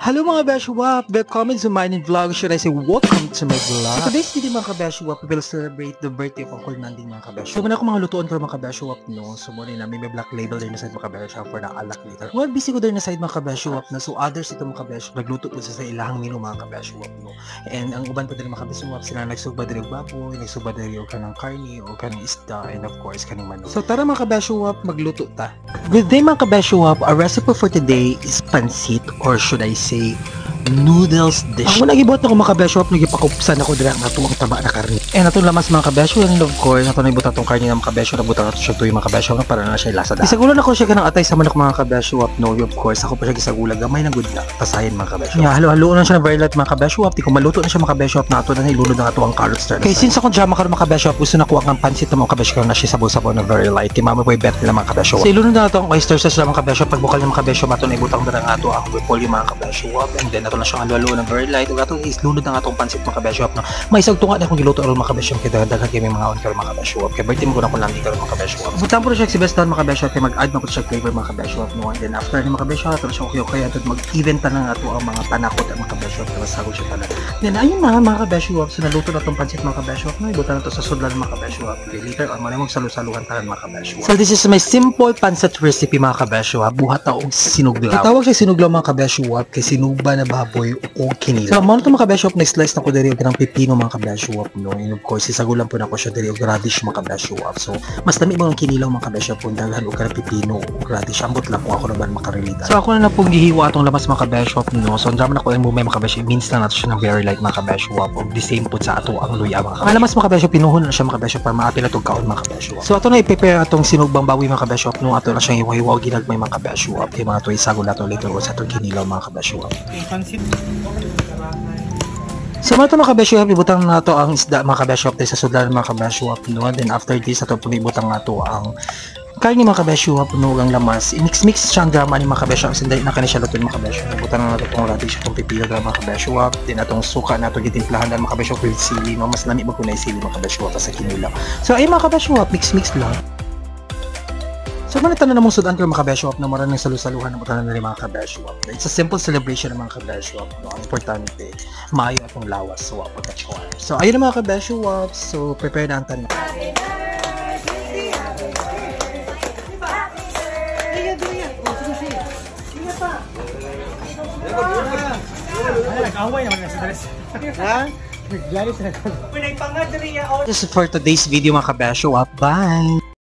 Hello mga Beshuwap! Welcome to my vlog. Should I say welcome to my vlog? So today's video mga Beshuwap, we will celebrate the birthday of Uncle Nanding mga Beshuwap. So muna ako mga lutuan ko mga Beshuwap no. So muna na may black label din na side mga Beshuwap for the alak later. Well, busy ko din na side mga Beshuwap na so others ito mga Beshuwap. Nagluto po sa ilahang menu mga Beshuwap no. And ang uban po din mga Beshuwap sila nagsugba din ng baboy, nagsugba din yung kanang karni o kanang isda and of course kaning manok. So tara mga Beshuwap, magluto ta. Good day mga Beshuwap, our recipe for today is pansit or should I say noodles dish. Ako nagibuhat na ko mga Beshuwap, nagipakupsan ako dira nga tuwang taba na karni. And atong lamas mga Beshuwap and of course ato nagibuhat tong karni nga mga Beshuwap, nabutan ato siya tuwi mga Beshuwap para na siya lasa da. Isagulan ako siya kanang atay sa manok mga Beshuwap no. Of course ako pa siya gisagula gamay na good na pasayan mga Beshuwap. Yeah, halo-halo na siya na very light mga Beshuwap. Di ko maluto na siya mga Beshuwap na ato na ilunod na ato ang carrots there. Okay, since ako drama karon mga Beshuwap, gusto na kuha ng pansit na mga Beshuwap na siya sabaw-sabaw na very light. Kay mama boy bet nila mga Beshuwap. So ilunod na ato ang oyster sauce mga Beshuwap. Pagbukal ng mga Beshuwap ato na ibutang dara nga ato ang repolyo mga Beshuwap. And then ato na siyang halo-halo na very light. Ug atong islunod na atong pansit mga Beshuwap no. May isang tunga na akong giluto aron mga Beshuwap kay daghan kay may mga on karon mga Beshuwap. Kay birthday mo ko na ko landi karon mga Beshuwap. Butang po siya si Bestan mga Beshuwap kay mag-add na ko siya flavor mga Beshuwap no. And then after ni mga Beshuwap ato siya okay ato mag-event na ato ang mga panakot at mga Beshuwap na sago siya talaga. Then ayun na mga Beshuwap, so naluto na tong pansit mga Beshuwap no. Ibutan na to sa sudlan mga Beshuwap. Okay, later on mo salu-saluhan tanan mga Beshuwap. So this is my simple pancit recipe mga Beshuwap. Buhat ta og sinuglaw. Tawag siya sinuglaw mga Beshuwap kay sinugba na baboy o kinilaw. So mo to mga Beshuwap na slice na ko diri og ng pipino mga Beshuwap no. And of course isagulan po na ko siya diri og radish mga Beshuwap. So mas dami mo ang kinilaw mga Beshuwap kung daghan og kanang pipino og radish. Ambot lang po ako naman makarelate. So ako na pong gihiwa atong labas mga Beshuwap no. So drama na ko ang bumay mga Beshuwap. Means na nato siya ng very light mga Beshuwap og the same po sa ato ang luya mga Beshuwap. Alamas mga Beshuwap, pinuhon na siya mga Beshuwap para maapil atong kaon mga Beshuwap. So ato na i-prepare atong sinugbang baboy mga Beshuwap no. Ato na siyang iwahiwa og ginagmay mga Beshuwap. Kay mga to isagol nato later on sa atong kinilaw mga Beshuwap. So mga mga Beshuwap, ibutang na to ang isda mga Beshuwap sa sudlan mga Beshuwap no. Then after this ato pong ibutang na to ang karni mga Beshuwap no ang lamas. I-mix siya ang drama ni mga Beshuwap. Sindali na kani siya lutuin mga Beshuwap. Ibutang na nato tong radish itong pipino mga Beshuwap. Then atong suka nato gitimplahan na mga Beshuwap with sili. Mas lami mo kunay sili mga Beshuwap sa kinilaw. So ay mga Beshuwap, mix lang. So manita na namang sudan ko mga Beshuwap na maraming salu-saluhan na mutanan na rin mga Beshuwap. It's a simple celebration ng mga Beshuwap no. Ang importante, maayo atong lawas so wapag kachuan. So ayun na mga Beshuwap, so prepare na ang tanan. This is for today's video mga Beshuwap. Bye!